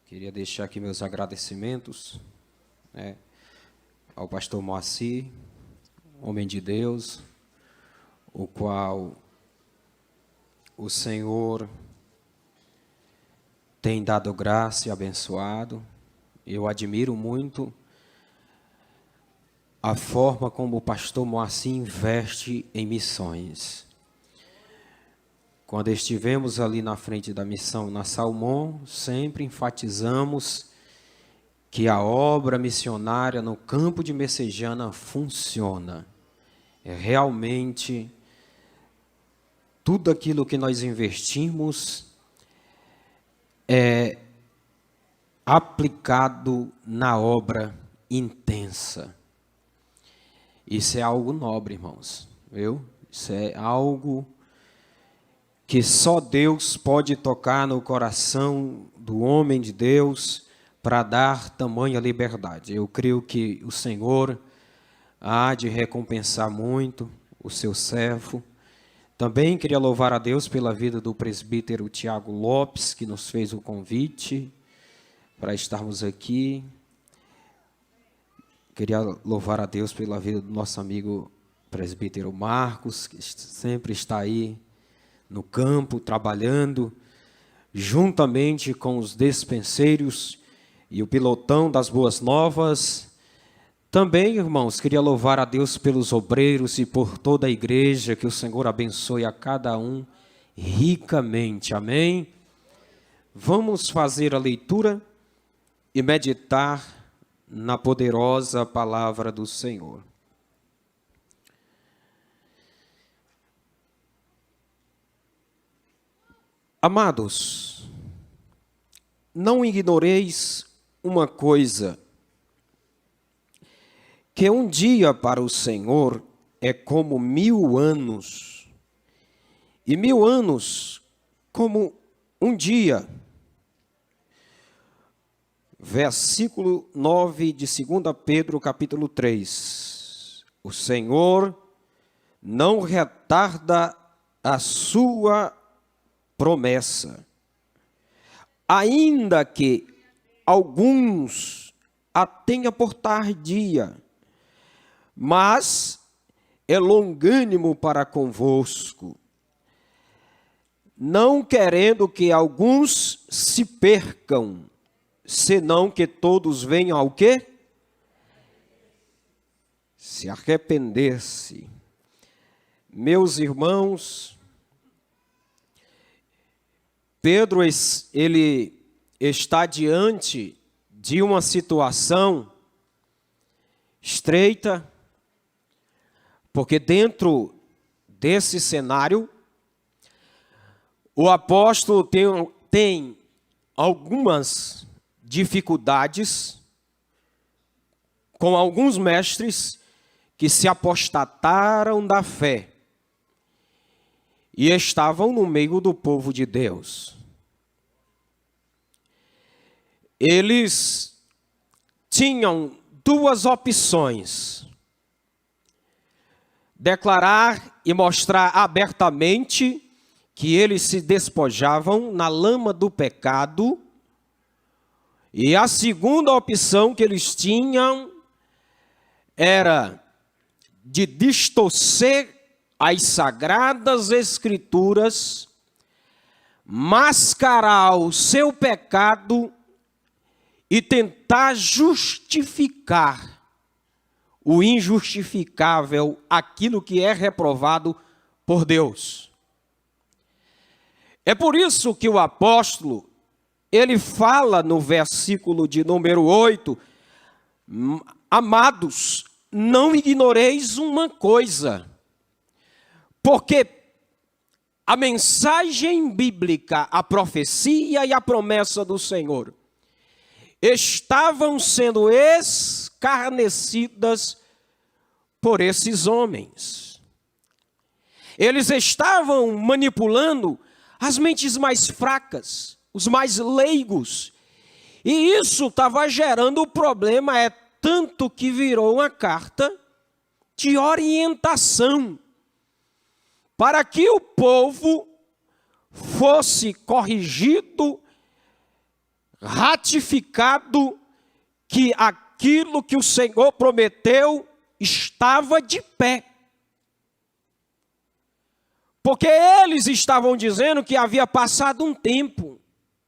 Queria deixar aqui meus agradecimentos, ao pastor Moacir, homem de Deus, o qual o Senhor tem dado graça e abençoado. Eu admiro muito a forma como o pastor Moacir investe em missões. Quando estivemos ali na frente da missão na Salmão, sempre enfatizamos que a obra missionária no campo de Messejana funciona. Realmente, tudo aquilo que nós investimos é aplicado na obra intensa. Isso é algo nobre, irmãos, viu? Isso é algo que só Deus pode tocar no coração do homem de Deus para dar tamanha liberdade. Eu creio que o Senhor há de recompensar muito o seu servo. Também queria louvar a Deus pela vida do presbítero Tiago Lopes, que nos fez o convite para estarmos aqui. Queria louvar a Deus pela vida do nosso amigo presbítero Marcos, que sempre está aí no campo, trabalhando, juntamente com os despenseiros e o pilotão das Boas Novas. Também, irmãos, queria louvar a Deus pelos obreiros e por toda a igreja, que o Senhor abençoe a cada um ricamente. Amém? Vamos fazer a leitura e meditar na poderosa palavra do Senhor. Amados, não ignoreis uma coisa, que um dia para o Senhor é como 1000 anos, e 1000 anos como um dia. Versículo 9 de 2 Pedro, capítulo 3. O Senhor não retarda a sua promessa, ainda que alguns a tenha por tardia, mas é longânimo para convosco, não querendo que alguns se percam, senão que todos venham ao quê? Se arrepender-se. Meus irmãos, Pedro, ele está diante de uma situação estreita, porque dentro desse cenário, o apóstolo tem algumas dificuldades com alguns mestres que se apostataram da fé e estavam no meio do povo de Deus. Eles tinham duas opções: declarar e mostrar abertamente que eles se despojavam na lama do pecado, e a segunda opção que eles tinham era de distorcer as sagradas escrituras, mascarar o seu pecado e tentar justificar o injustificável, aquilo que é reprovado por Deus. É por isso que o apóstolo, ele fala no versículo de número 8, amados, não ignoreis uma coisa, porque a mensagem bíblica, a profecia e a promessa do Senhor estavam sendo escarnecidas por esses homens. Eles estavam manipulando as mentes mais fracas, os mais leigos, e isso estava gerando o problema, tanto que virou uma carta de orientação para que o povo fosse corrigido, ratificado que aquilo que o Senhor prometeu estava de pé. Porque eles estavam dizendo que havia passado um tempo,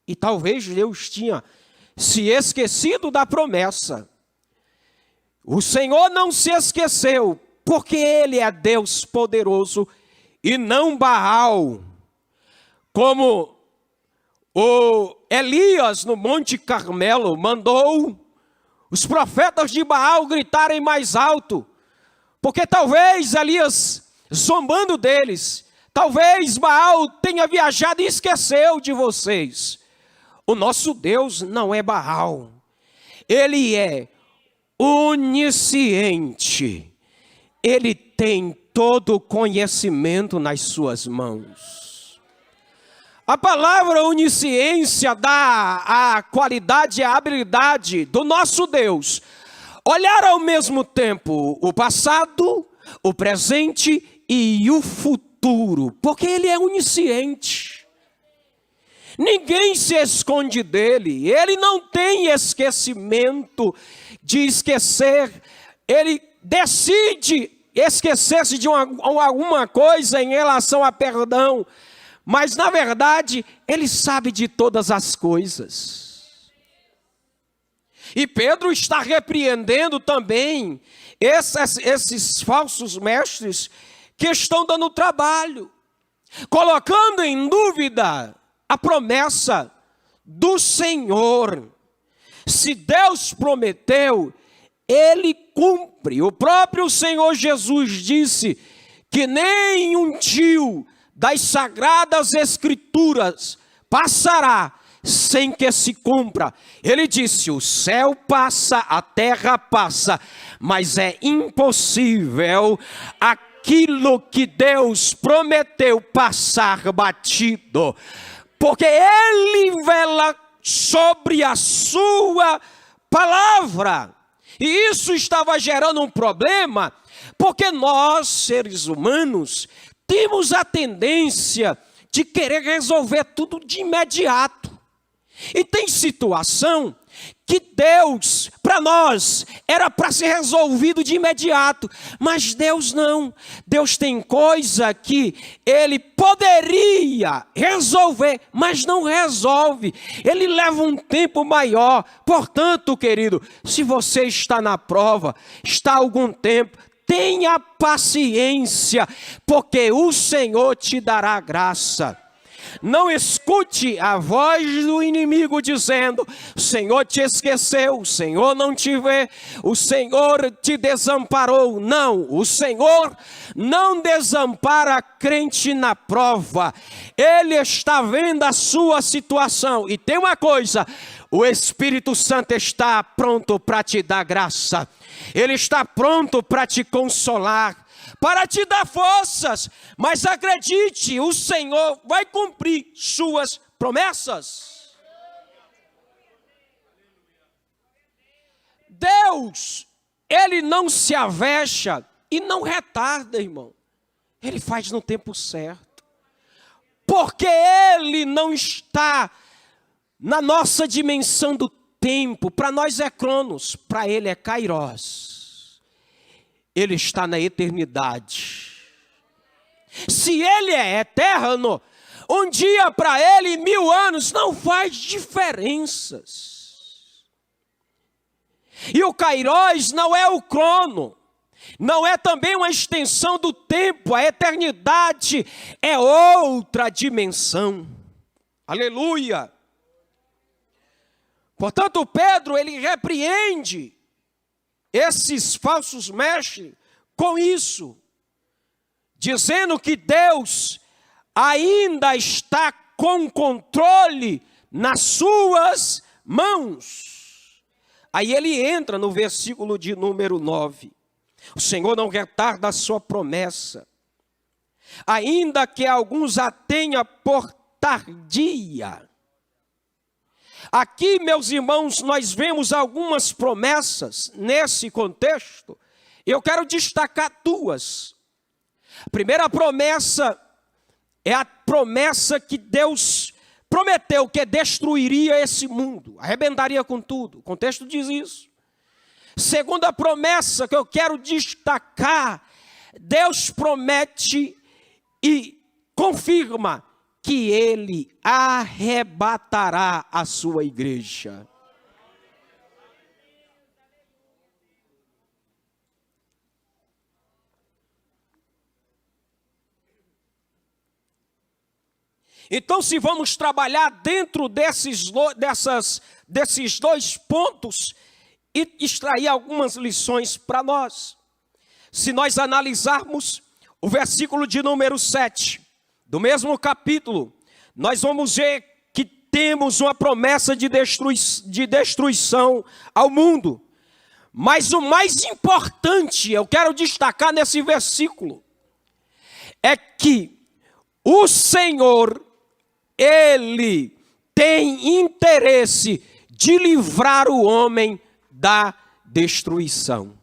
e talvez Deus tinha se esquecido da promessa. O Senhor não se esqueceu, porque Ele é Deus poderoso e não Baal. Como o Elias no Monte Carmelo mandou os profetas de Baal gritarem mais alto, porque talvez Elias, zombando deles, talvez Baal tenha viajado e esqueceu de vocês. O nosso Deus não é Baal, Ele é onisciente, Ele tem todo o conhecimento nas suas mãos. A palavra onisciência dá a qualidade e a habilidade do nosso Deus olhar ao mesmo tempo o passado, o presente e o futuro, porque Ele é onisciente. Ninguém se esconde dele, Ele não tem esquecimento de esquecer, Ele decide esquecer-se de alguma coisa em relação a perdão, mas na verdade Ele sabe de todas as coisas. E Pedro está repreendendo também esses falsos mestres que estão dando trabalho, colocando em dúvida a promessa do Senhor. Se Deus prometeu, Ele cumpre. O próprio Senhor Jesus disse que nem um tio das Sagradas Escrituras passará sem que se cumpra. Ele disse: o céu passa, a terra passa, mas é impossível aquilo que Deus prometeu passar batido, porque Ele vela sobre a sua palavra. E isso estava gerando um problema, porque nós, seres humanos, temos a tendência de querer resolver tudo de imediato. E tem situação que Deus, para nós, era para ser resolvido de imediato, mas Deus não. Deus tem coisa que Ele poderia resolver, mas não resolve. Ele leva um tempo maior. Portanto, querido, se você está na prova, está há algum tempo, tenha paciência, porque o Senhor te dará graça. Não escute a voz do inimigo dizendo: o Senhor te esqueceu, o Senhor não te vê, o Senhor te desamparou. Não, o Senhor não desampara crente na prova. Ele está vendo a sua situação. E tem uma coisa: o Espírito Santo está pronto para te dar graça. Ele está pronto para te consolar, para te dar forças. Mas acredite, o Senhor vai cumprir suas promessas. Deus, Ele não se avexa e não retarda, irmão. Ele faz no tempo certo. Porque Ele não está na nossa dimensão do tempo. Para nós é Cronos, para Ele é Kairos. Ele está na eternidade. Se Ele é eterno, um dia para Ele, 1000 anos, não faz diferenças. E o Kairos não é o crono, não é também uma extensão do tempo. A eternidade é outra dimensão. Aleluia! Portanto, Pedro, ele repreende esses falsos mestres com isso, dizendo que Deus ainda está com controle nas suas mãos. Aí ele entra no versículo de número 9. O Senhor não retarda a sua promessa, ainda que alguns a tenha por tardia. Aqui, meus irmãos, nós vemos algumas promessas nesse contexto. Eu quero destacar duas. A primeira promessa é a promessa que Deus prometeu que destruiria esse mundo, arrebentaria com tudo. O contexto diz isso. Segunda promessa que eu quero destacar, Deus promete e confirma que Ele arrebatará a sua igreja. Então, se vamos trabalhar dentro desses dois pontos e extrair algumas lições para nós. Se nós analisarmos o versículo de número 7, do mesmo capítulo, nós vamos ver que temos uma promessa de destruição ao mundo. Mas o mais importante, eu quero destacar nesse versículo, é que o Senhor, Ele tem interesse de livrar o homem da destruição.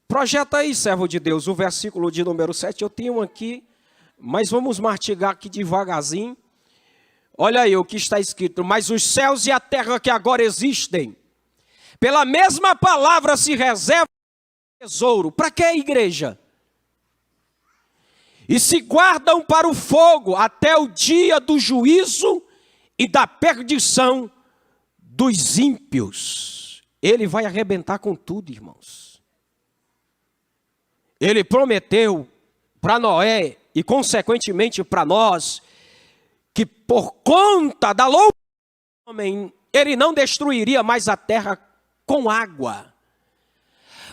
Projeta aí, servo de Deus, o versículo de número 7, eu tenho aqui, mas vamos mastigar aqui devagarzinho. Olha aí o que está escrito: mas os céus e a terra que agora existem, pela mesma palavra se reserva tesouro. Para que, igreja? E se guardam para o fogo até o dia do juízo e da perdição dos ímpios. Ele vai arrebentar com tudo, irmãos. Ele prometeu para Noé e consequentemente para nós, que por conta da loucura do homem, ele não destruiria mais a terra com água.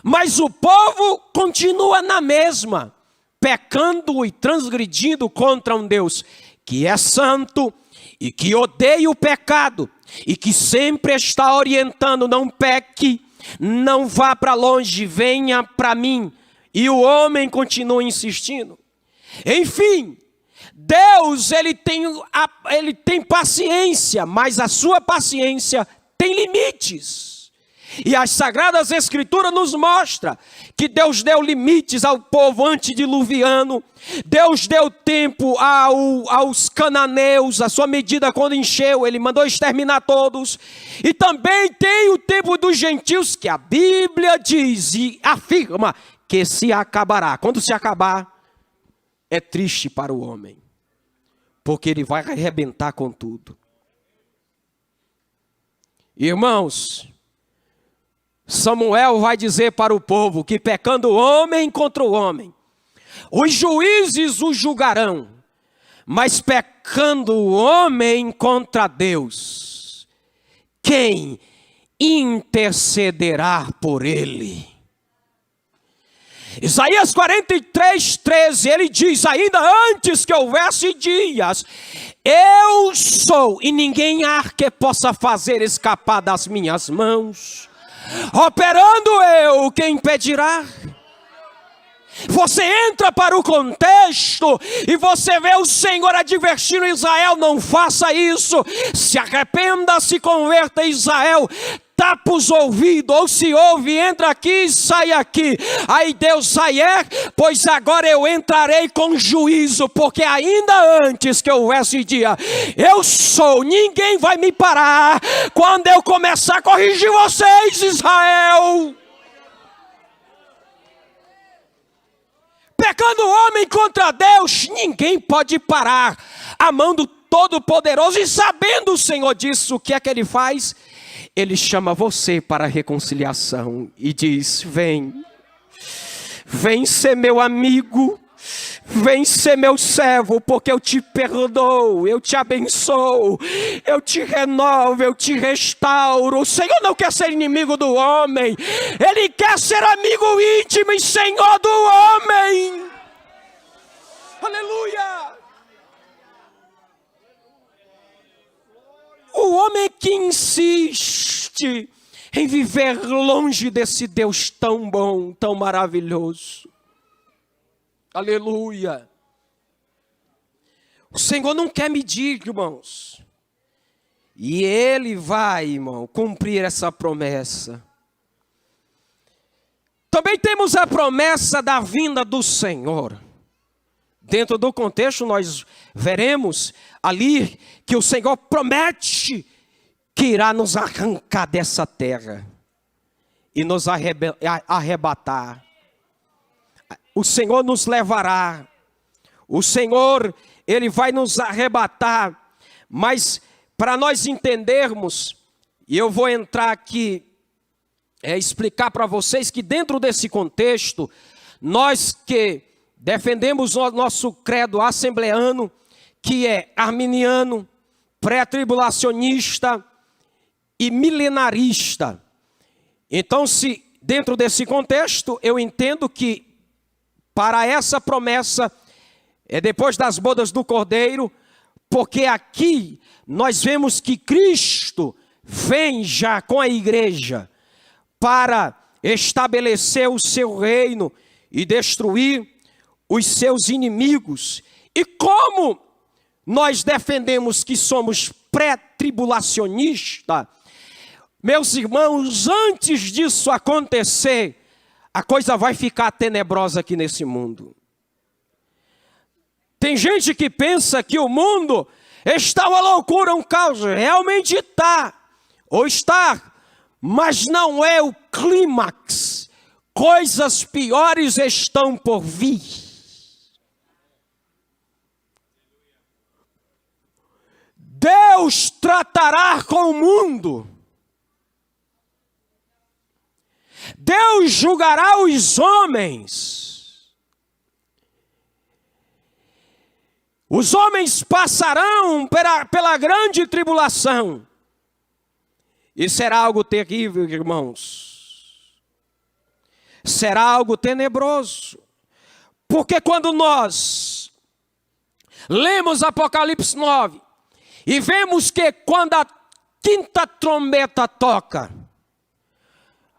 Mas o povo continua na mesma, pecando e transgredindo contra um Deus que é santo e que odeia o pecado e que sempre está orientando: não peque, não vá para longe, venha para mim. E o homem continua insistindo. Enfim, Deus ele tem paciência, mas a sua paciência tem limites. E as Sagradas Escrituras nos mostram que Deus deu limites ao povo antediluviano. Deus deu tempo aos cananeus, a sua medida quando encheu, ele mandou exterminar todos. E também tem o tempo dos gentios, que a Bíblia diz e afirma que se acabará. Quando se acabar, é triste para o homem, porque ele vai arrebentar com tudo. Irmãos, Samuel vai dizer para o povo que pecando o homem contra o homem, os juízes o julgarão, mas pecando o homem contra Deus, quem intercederá por ele? Isaías 43, 13, ele diz: ainda antes que houvesse dias, eu sou, e ninguém há que possa fazer escapar das minhas mãos. Operando eu, quem impedirá? Você entra para o contexto e você vê o Senhor advertindo Israel: não faça isso, se arrependa, se converta. Israel, tapa os ouvidos, ou se ouve, entra aqui e sai aqui. Aí Deus sai, pois agora eu entrarei com juízo, porque ainda antes que houvesse dia, eu sou, ninguém vai me parar quando eu começar a corrigir vocês, Israel. Pecando o homem contra Deus, ninguém pode parar a mão do Todo-Poderoso. E sabendo o Senhor disso, o que é que ele faz? Ele chama você para a reconciliação e diz: vem ser meu amigo, vem ser meu servo, porque eu te perdoo, eu te abençoo, eu te renovo, eu te restauro. O Senhor não quer ser inimigo do homem, Ele quer ser amigo íntimo e Senhor do homem. Aleluia! O homem que insiste em viver longe desse Deus tão bom, tão maravilhoso. Aleluia. O Senhor não quer medir, irmãos. E Ele vai, irmão, cumprir essa promessa. Também temos a promessa da vinda do Senhor. dentro do contexto nós veremos ali que o Senhor promete que irá nos arrancar dessa terra e nos arrebatar. O Senhor nos levará. O Senhor, Ele vai nos arrebatar. Mas para nós entendermos, e eu vou entrar aqui, explicar para vocês que dentro desse contexto, nós que defendemos o nosso credo assembleano, que é arminiano, pré-tribulacionista e milenarista. Então, se dentro desse contexto, eu entendo que para essa promessa, depois das bodas do Cordeiro, porque aqui nós vemos que Cristo vem já com a igreja para estabelecer o seu reino e destruir os seus inimigos. E como nós defendemos que somos pré-tribulacionistas, meus irmãos, antes disso acontecer, a coisa vai ficar tenebrosa aqui nesse mundo. Tem gente que pensa que o mundo está uma loucura, um caos. Realmente está, ou está, mas não é o clímax. Coisas piores estão por vir. Deus tratará com o mundo. Deus julgará os homens. Os homens passarão pela grande tribulação. E será algo terrível, irmãos. Será algo tenebroso. Porque quando nós lemos Apocalipse 9 e vemos que quando a quinta trombeta toca,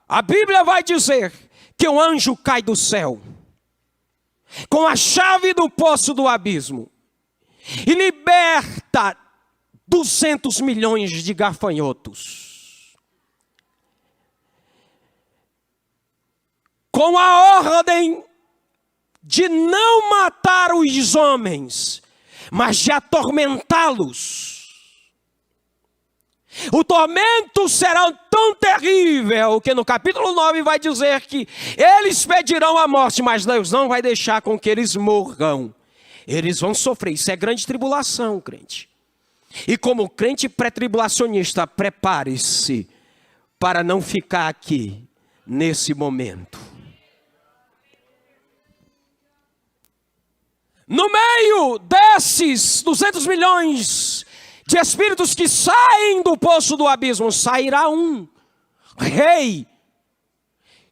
a Bíblia vai dizer que um anjo cai do céu com a chave do poço do abismo e liberta 200 milhões de gafanhotos. Com a ordem de não matar os homens, mas de atormentá-los. O tormento será tão terrível que no capítulo 9 vai dizer que eles pedirão a morte, mas Deus não vai deixar com que eles morram. Eles vão sofrer. Isso é grande tribulação, crente. E como crente pré-tribulacionista, prepare-se para não ficar aqui nesse momento. No meio desses 200 milhões de espíritos que saem do poço do abismo, sairá um rei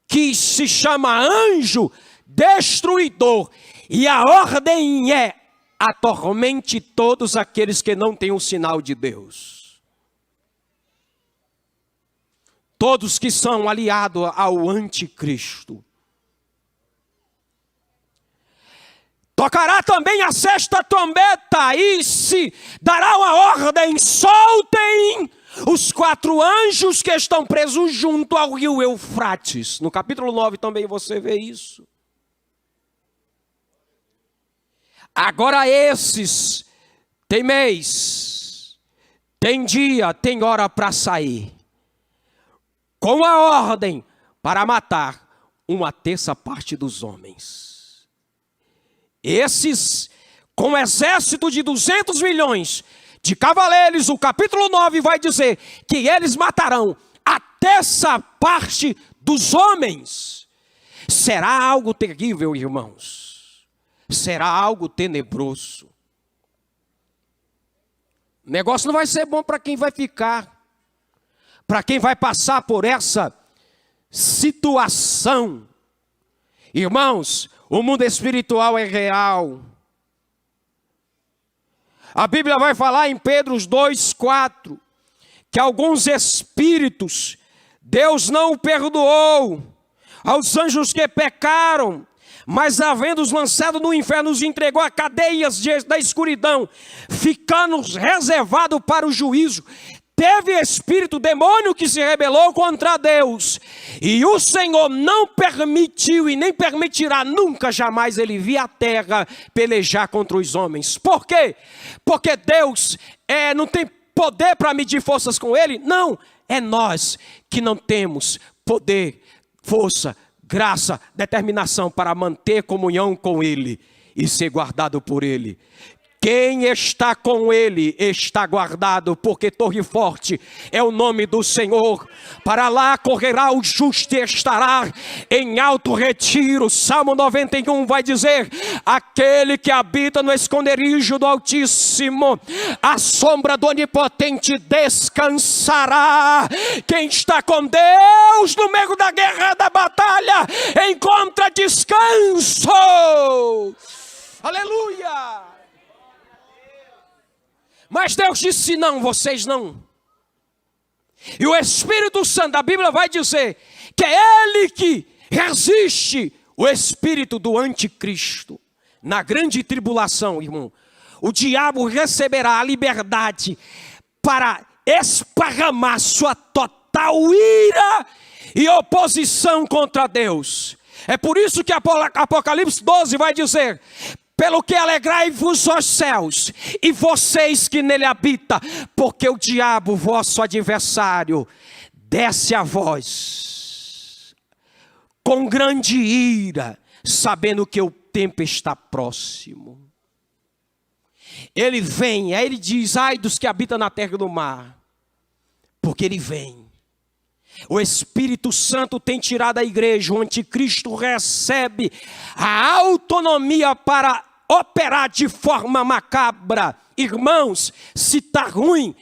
que se chama anjo destruidor. E a ordem é: atormente todos aqueles que não têm o sinal de Deus. Todos que são aliados ao anticristo. Tocará também a sexta trombeta e se dará uma ordem: soltem os 4 anjos que estão presos junto ao rio Eufrates. No capítulo 9 também você vê isso. Agora esses tem mês, tem dia, tem hora para sair, com a ordem para matar 1/3 dos homens. Esses, com um exército de 200 milhões de cavaleiros, o capítulo 9 vai dizer que eles matarão 1/3 dos homens. Será algo terrível, irmãos. Será algo tenebroso. O negócio não vai ser bom para quem vai ficar, para quem vai passar por essa situação. Irmãos, o mundo espiritual é real. A Bíblia vai falar em Pedro 2:4 que alguns espíritos Deus não perdoou aos anjos que pecaram, mas havendo-os lançado no inferno, os entregou a cadeias da escuridão, ficando reservado para o juízo. teve espírito, demônio que se rebelou contra Deus. E o Senhor não permitiu e nem permitirá nunca, jamais ele vir à terra pelejar contra os homens. Por quê? Porque Deus não tem poder para medir forças com ele? Não, é nós que não temos poder, força, graça, determinação para manter comunhão com ele e ser guardado por ele. Quem está com ele está guardado, porque torre forte é o nome do Senhor. Para lá correrá o justo e estará em alto retiro. Salmo 91 vai dizer: aquele que habita no esconderijo do Altíssimo, a sombra do Onipotente descansará. Quem está com Deus no meio da guerra, da batalha, encontra descanso. Aleluia! Mas Deus disse: não, vocês não. E o Espírito Santo da Bíblia vai dizer que é Ele que resiste o espírito do anticristo. Na grande tribulação, irmão, o diabo receberá a liberdade para esparramar sua total ira e oposição contra Deus. É por isso que Apocalipse 12 vai dizer: pelo que alegrai-vos os céus, e vocês que nele habitam, porque o diabo, vosso adversário, desce a vós com grande ira, sabendo que o tempo está próximo. Ele vem, aí ele diz: ai dos que habitam na terra do mar, porque ele vem. O Espírito Santo tem tirado a igreja, o anticristo recebe a autonomia para operar de forma macabra. Irmãos, se está ruim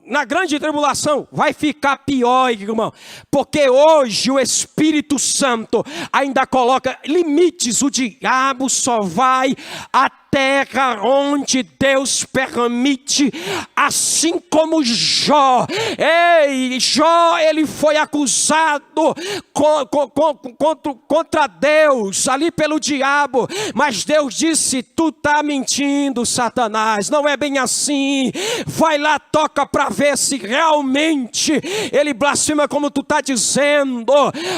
na grande tribulação, vai ficar pior, irmão. Porque hoje o Espírito Santo ainda coloca limites. O diabo só vai à terra onde Deus permite, assim como Jó. Jó, ele foi acusado contra Deus, ali pelo diabo. Mas Deus disse: tu está mentindo, Satanás, não é bem assim. Vai lá, toca para ver se realmente ele blasfema como tu está dizendo.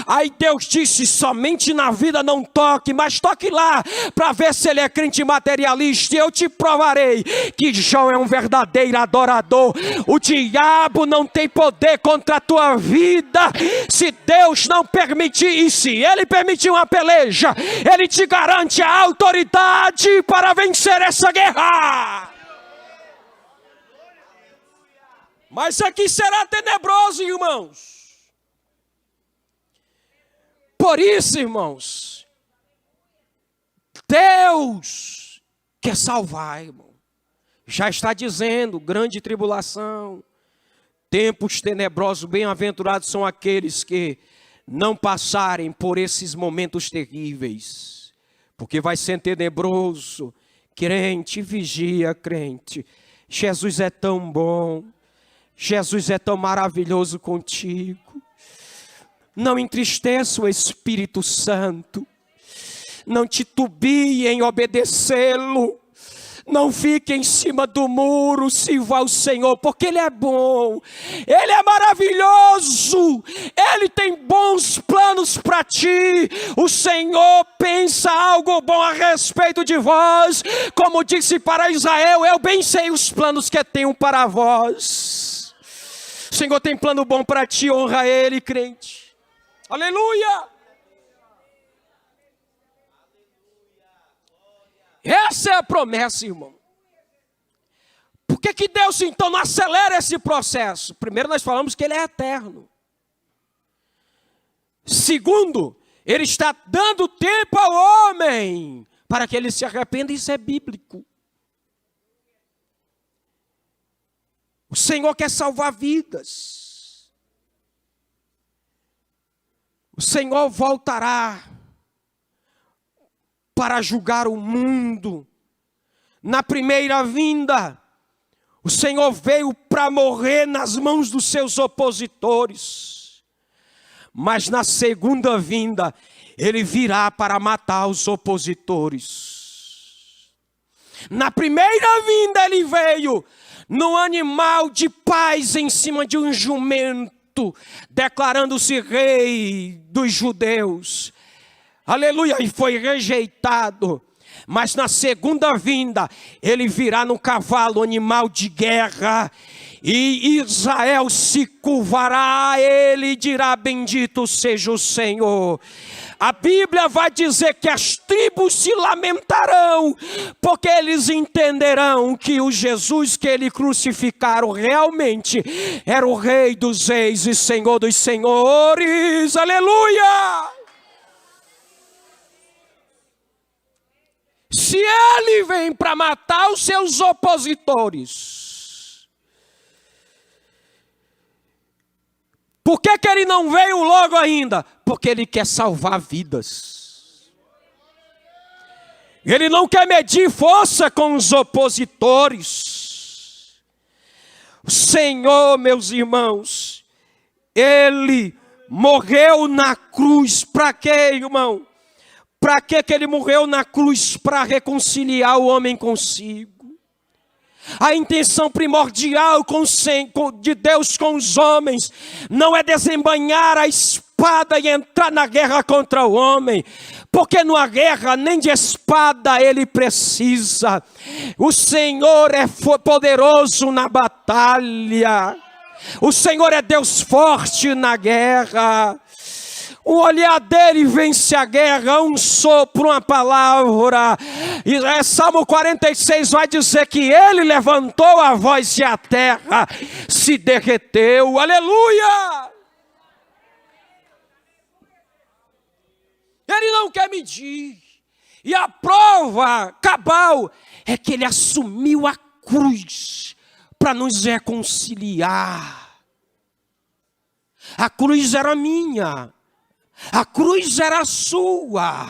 Aí Deus disse: somente na vida não toque, mas toque lá, para ver se ele é crente materialista. E eu te provarei que Jó é um verdadeiro adorador. O diabo não tem poder contra a tua vida, se Deus não permitir. E se ele permitir uma peleja, ele te garante a autoridade para vencer essa guerra. Mas aqui será tenebroso, irmãos. Por isso, irmãos, Deus quer salvar, irmão. Já está dizendo: grande tribulação, tempos tenebrosos, bem-aventurados são aqueles que não passarem por esses momentos terríveis, porque vai ser tenebroso. Crente, vigia, crente. Jesus é tão bom, Jesus é tão maravilhoso contigo. Não entristeça o Espírito Santo. Não titubie em obedecê-lo. Não fique em cima do muro, sirva ao Senhor, porque Ele é bom, Ele é maravilhoso, Ele tem bons planos para ti. O Senhor pensa algo bom a respeito de vós, como disse para Israel: eu bem sei os planos que tenho para vós. O Senhor tem plano bom para ti, honra Ele, crente. Aleluia! Essa é a promessa, irmão. Por que Deus então não acelera esse processo? Primeiro, nós falamos que Ele é eterno. Segundo, Ele está dando tempo ao homem para que ele se arrependa. Isso é bíblico. O Senhor quer salvar vidas. O Senhor voltará para julgar o mundo. Na primeira vinda, o Senhor veio para morrer nas mãos dos seus opositores. Mas na segunda vinda, Ele virá para matar os opositores. Na primeira vinda ele veio no animal de paz em cima de um jumento, declarando-se rei dos judeus. Aleluia, e foi rejeitado. Mas na segunda vinda, ele virá no cavalo, animal de guerra, e Israel se curvará a ele e dirá: bendito seja o Senhor. A Bíblia vai dizer que as tribos se lamentarão, porque eles entenderão que o Jesus que eles crucificaram realmente era o Rei dos Reis e Senhor dos Senhores. Aleluia! Se ele vem para matar os seus opositores, por que ele não veio logo ainda? Porque ele quer salvar vidas. Ele não quer medir força com os opositores. O Senhor, meus irmãos, ele morreu na cruz. Para quê, irmão? Para que ele morreu na cruz? Para reconciliar o homem consigo. A intenção primordial de Deus com os homens não é desembainhar a espada e entrar na guerra contra o homem, porque numa guerra nem de espada ele precisa. O Senhor é poderoso na batalha. O Senhor é Deus forte na guerra. O olhar dele vence a guerra, um sopro, uma palavra. E Salmo 46 vai dizer que ele levantou a voz e a terra se derreteu. Aleluia! Ele não quer medir. E a prova cabal é que ele assumiu a cruz para nos reconciliar. A cruz era minha. A cruz era sua.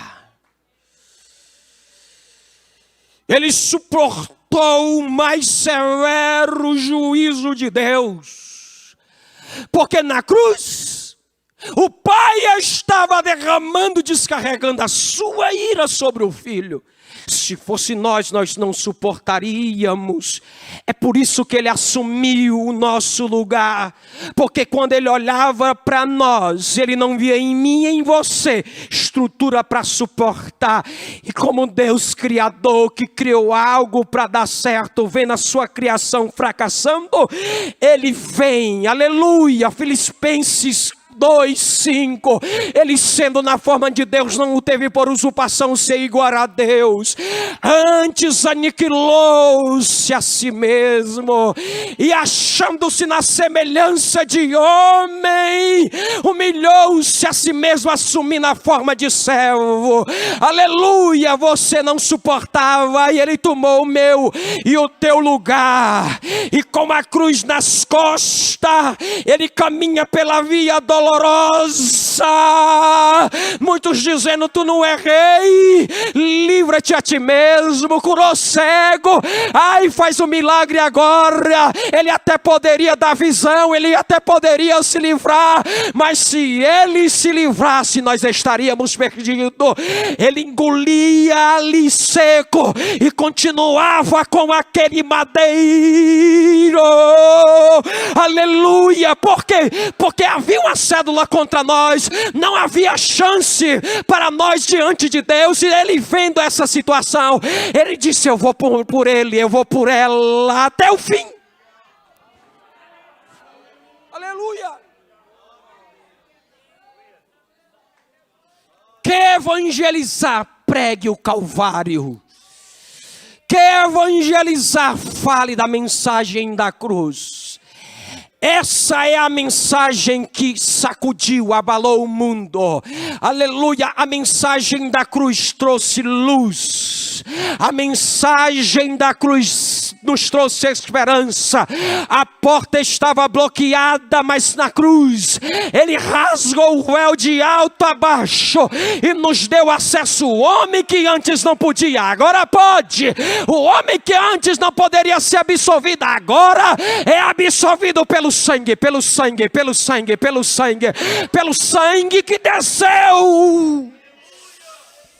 Ele suportou o mais severo juízo de Deus. Porque na cruz, o Pai estava derramando, descarregando a sua ira sobre o Filho. Se fosse nós não suportaríamos. É por isso que ele assumiu o nosso lugar. Porque quando ele olhava para nós, ele não via em mim e em você estrutura para suportar. E como Deus Criador que criou algo para dar certo, vendo a sua criação fracassando, ele vem, aleluia, Filipenses 2:5, ele sendo na forma de Deus, não o teve por usurpação ser igual a Deus, antes aniquilou-se a si mesmo, e achando-se na semelhança de homem, humilhou-se a si mesmo, assumindo a forma de servo. Aleluia, você não suportava, e ele tomou o meu e o teu lugar, e com a cruz nas costas, ele caminha pela via dolorosa. Muitos dizendo: tu não é rei, livra-te a ti mesmo. Curou cego, ai, faz um milagre agora. Ele até poderia dar visão, ele até poderia se livrar, mas se ele se livrasse, nós estaríamos perdidos. Ele engolia ali seco e continuava com aquele madeiro. Aleluia. Por quê? Porque havia uma cédula contra nós, não havia chance para nós diante de Deus. E ele vendo essa situação, ele disse: eu vou por ele, eu vou por ela até o fim. Aleluia. Quer evangelizar, pregue o Calvário. Quer evangelizar, fale da mensagem da cruz. Essa é a mensagem que sacudiu, abalou o mundo. Aleluia, a mensagem da cruz trouxe luz. A mensagem da cruz nos trouxe esperança. A porta estava bloqueada, mas na cruz ele rasgou o véu de alto a baixo e nos deu acesso. O homem que antes não podia, agora pode. O homem que antes não poderia ser absolvido, agora é absolvido pelo sangue, pelo sangue, pelo sangue, pelo sangue, pelo sangue que desceu.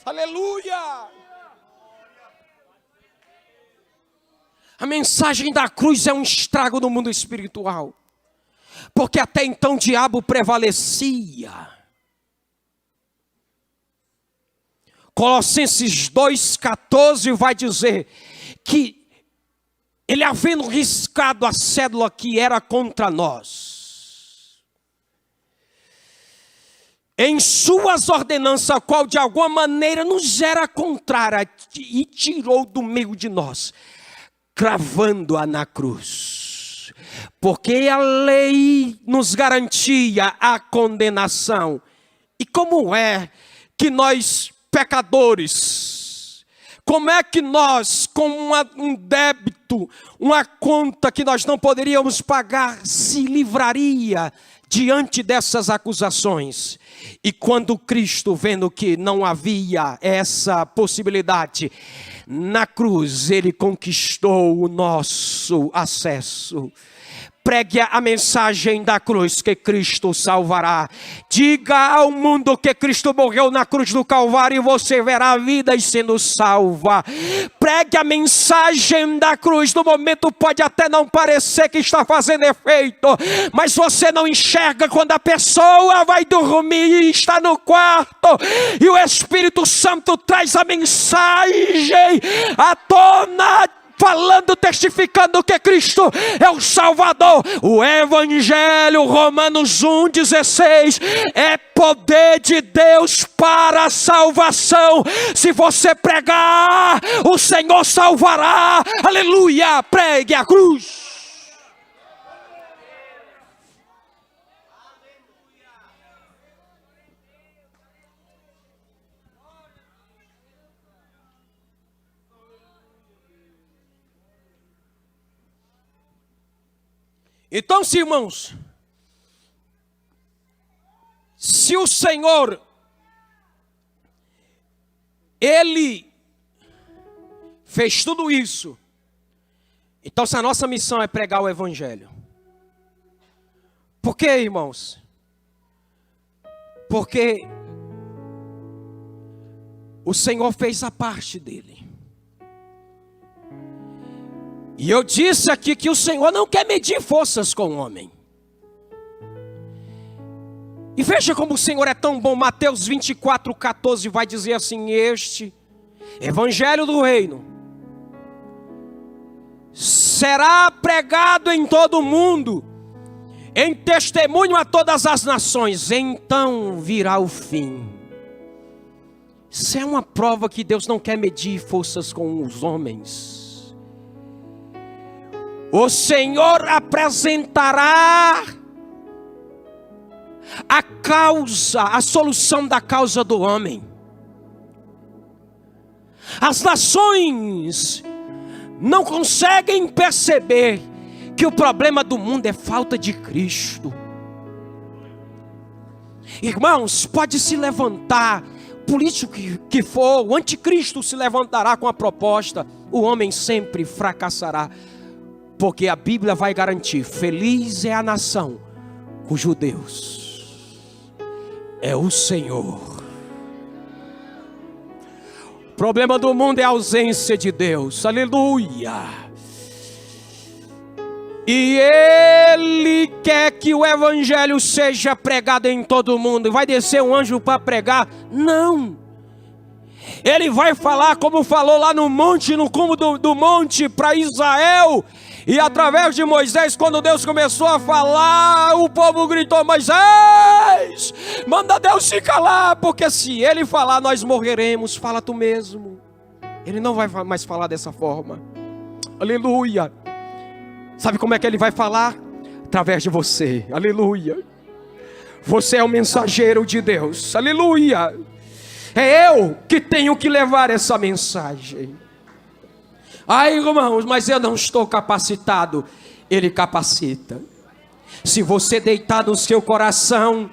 Aleluia. A mensagem da cruz é um estrago no mundo espiritual. Porque até então o diabo prevalecia. Colossenses 2,14 vai dizer que ele havendo riscado a cédula que era contra nós, em suas ordenanças, a qual de alguma maneira nos era contrária, e tirou do meio de nós, cravando-a na cruz. Porque a lei nos garantia a condenação. E como é que nós, pecadores, como é que nós, com um débito, uma conta que nós não poderíamos pagar, se livraria diante dessas acusações? E quando Cristo, vendo que não havia essa possibilidade, na cruz ele conquistou o nosso acesso. Pregue a mensagem da cruz que Cristo salvará. Diga ao mundo que Cristo morreu na cruz do Calvário e você verá vidas sendo salva. Pregue a mensagem da cruz. No momento pode até não parecer que está fazendo efeito, mas você não enxerga quando a pessoa vai dormir e está no quarto e o Espírito Santo traz a mensagem à tona, falando, testificando que Cristo é o Salvador. O Evangelho, Romanos 1,16, é poder de Deus para a salvação. Se você pregar, o Senhor salvará. Aleluia, pregue a cruz. Então, irmãos, se o Senhor, Ele fez tudo isso, então se a nossa missão é pregar o Evangelho. Por quê, irmãos? Porque o Senhor fez a parte dele. E eu disse aqui que o Senhor não quer medir forças com o homem. E veja como o Senhor é tão bom. Mateus 24,14 vai dizer assim: este Evangelho do Reino será pregado em todo o mundo, em testemunho a todas as nações, então virá o fim. Isso é uma prova que Deus não quer medir forças com os homens. O Senhor apresentará a causa, a solução da causa do homem. As nações não conseguem perceber que o problema do mundo é falta de Cristo. Irmãos, pode se levantar, político que for, o anticristo se levantará com a proposta, o homem sempre fracassará. Porque a Bíblia vai garantir: feliz é a nação cujo Deus é o Senhor. O problema do mundo é a ausência de Deus. Aleluia. E Ele quer que o Evangelho seja pregado em todo o mundo. Vai descer um anjo para pregar? Não. Ele vai falar como falou lá no monte, no cume do monte para Israel. E através de Moisés, quando Deus começou a falar, o povo gritou: Moisés, manda Deus se calar, porque se ele falar nós morreremos. Fala tu mesmo. Ele não vai mais falar dessa forma. Aleluia. Sabe como é que ele vai falar? Através de você. Aleluia. Você é o mensageiro de Deus. Aleluia. É eu que tenho que levar essa mensagem. Ai, irmãos, mas eu não estou capacitado. Ele capacita. Se você deitar no seu coração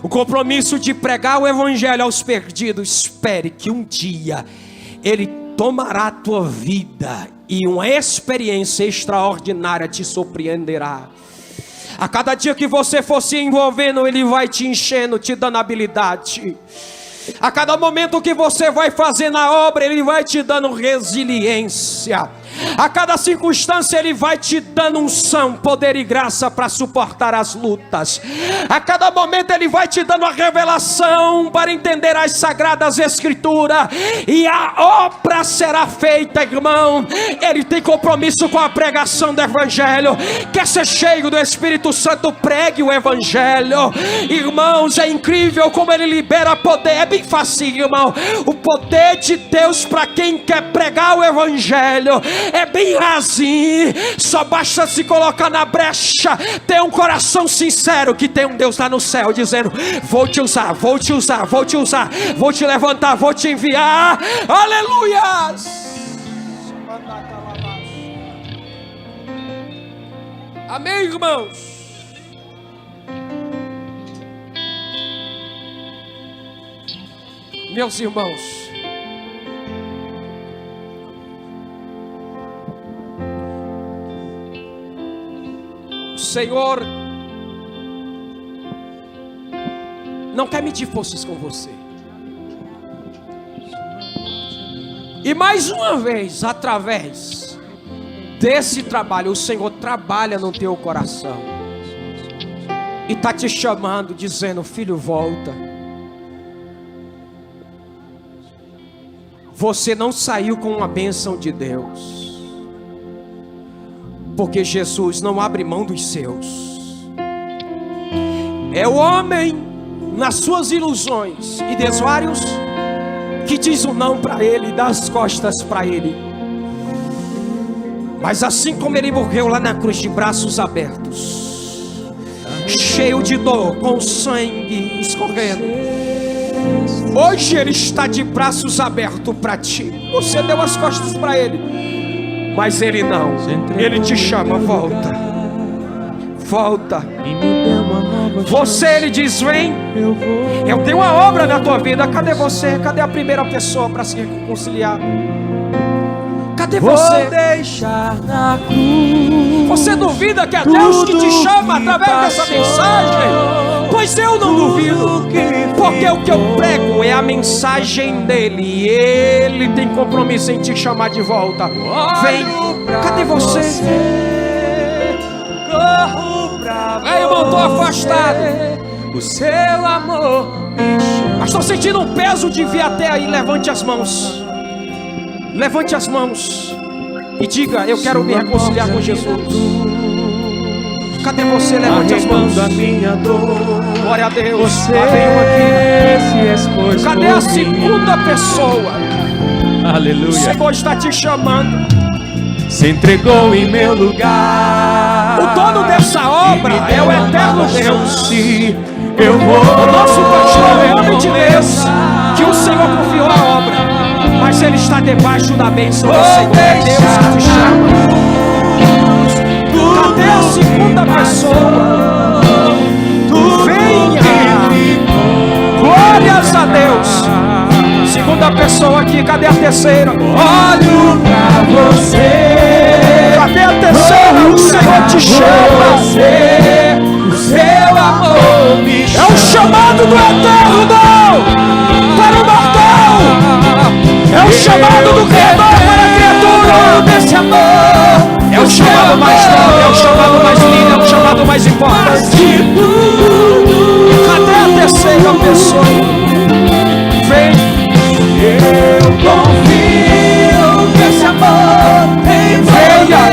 o compromisso de pregar o Evangelho aos perdidos, espere que um dia Ele tomará a tua vida e uma experiência extraordinária te surpreenderá. A cada dia que você for se envolvendo, Ele vai te enchendo, te dando habilidade. A cada momento que você vai fazer na obra, Ele vai te dando resiliência. A cada circunstância Ele vai te dando unção, poder e graça para suportar as lutas. A cada momento Ele vai te dando a revelação para entender as sagradas escrituras, e a obra será feita, irmão. Ele tem compromisso com a pregação do Evangelho. Quer ser cheio do Espírito Santo? Pregue o Evangelho. Irmãos, é incrível como Ele libera poder. É bem fácil, irmão. O poder de Deus para quem quer pregar o Evangelho é bem rasinho. Só basta se colocar na brecha, ter um coração sincero, que tem um Deus lá no céu dizendo: vou te usar, vou te usar, vou te usar, vou te levantar, vou te enviar. Aleluia! Amém, irmãos? Meus irmãos, o Senhor não quer medir forças com você. E mais uma vez, através desse trabalho, o Senhor trabalha no teu coração e está te chamando, dizendo: filho, volta. Você não saiu com uma bênção de Deus, porque Jesus não abre mão dos seus. É o homem nas suas ilusões e desvários que diz o não para Ele, dá as costas para Ele. Mas assim como Ele morreu lá na cruz de braços abertos, cheio de dor, com sangue escorrendo, hoje Ele está de braços abertos para ti. Você deu as costas para Ele, mas Ele não. Ele te chama: volta, volta. Você, Ele diz: vem, eu tenho uma obra na tua vida. Cadê você? Cadê a primeira pessoa para se reconciliar? Cadê você? Você duvida que é Deus que te chama através dessa mensagem? Pois eu não duvido, porque o que eu prego é a mensagem dele, e Ele tem compromisso em te chamar de volta. Vem, cadê você? Ei, irmão, estou afastado. O seu amor, mas estou sentindo um peso de vir até aí. Levante as mãos. Levante as mãos e diga: eu quero me reconciliar com Jesus. Cadê você? Levante as mãos. Glória a Deus. Cadê a segunda pessoa? Aleluia. O Senhor está te chamando. Se entregou em meu lugar. O dono dessa obra é o eterno Deus. Eu vou. O nosso pastor é homem de Deus, que o Senhor confiou a obra, mas ele está debaixo da bênção do Senhor. É Deus que te chama. Cadê a segunda pessoa? Venha. Glórias a Deus. Segunda pessoa aqui. Cadê a terceira? Olho pra você. Cadê a terceira? O Senhor te chama. O seu amor me chama. É o chamado do eterno para o mortal. É o chamado do Criador para a criatura. Desse amor. É o chamado mais nobre, é o chamado mais lindo, é o chamado mais importante. Cadê a terceira pessoa? Vem. Eu confio que esse amor tem Venha.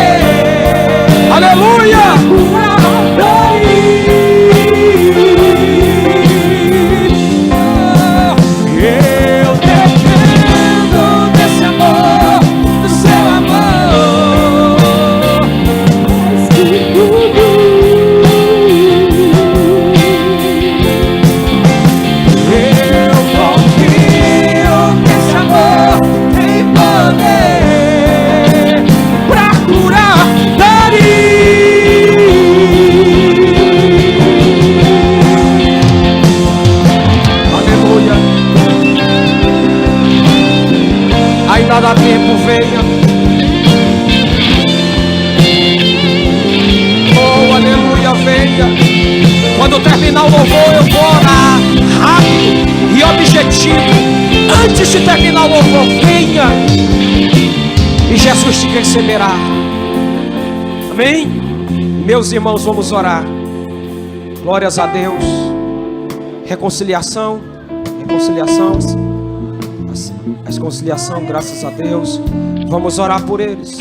Aleluia. Ainda dá tempo, venha. Oh, aleluia, venha. Quando terminar o louvor, eu vou orar rápido e objetivo. Antes de terminar o louvor, venha. e Jesus te receberá. Amém? Meus irmãos, vamos orar. Glórias a Deus. Reconciliação, reconciliação, graças a Deus. Vamos orar por eles.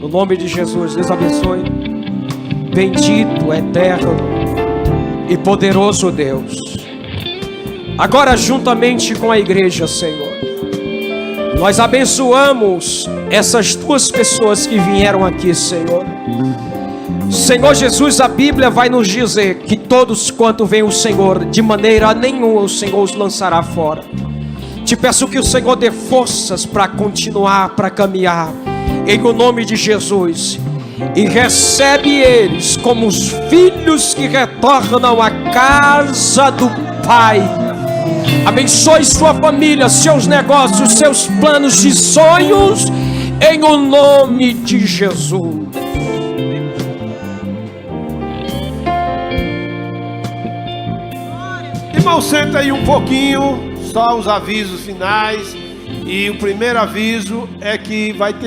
No nome de Jesus, Deus abençoe. Bendito, eterno e poderoso Deus. Agora, juntamente com a igreja, Senhor, nós abençoamos essas duas pessoas que vieram aqui, Senhor. Senhor Jesus, a Bíblia vai nos dizer que todos quanto vem o Senhor, de maneira nenhuma o Senhor os lançará fora. Te peço que o Senhor dê forças para continuar, para caminhar, em o nome de Jesus. E recebe eles como os filhos que retornam à casa do Pai. Abençoe sua família, seus negócios, seus planos e sonhos, em o nome de Jesus. Irmão, senta aí um pouquinho, só os avisos finais. E o primeiro aviso é que vai ter